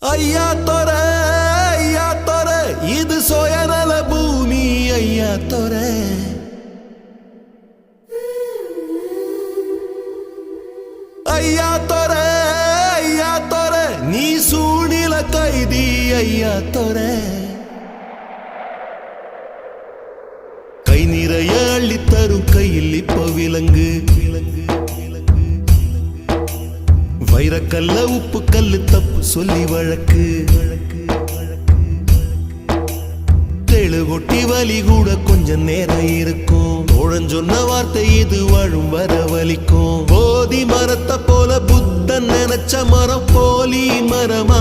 ஐயா தொர இது சுயநல பூமி ஐயா தொர ஐயா தொர நீ சூழ்நில கைதி ஐயா தொர கை நிறைய அள்ளித்தரும் கையில் இப்ப விலங்கு வைரக்கல்ல உப்பு கல்லு தப்பு சொல்லி வழக்கு தெளு கொட்டி வலி கூட கொஞ்சம் நேரம் இருக்கும் தோழன் சொன்ன வார்த்தை இது வாழும் வர வலிக்கும் போதி மரத்தை போல புத்தன் நினைச்ச மரம் போலி மரம்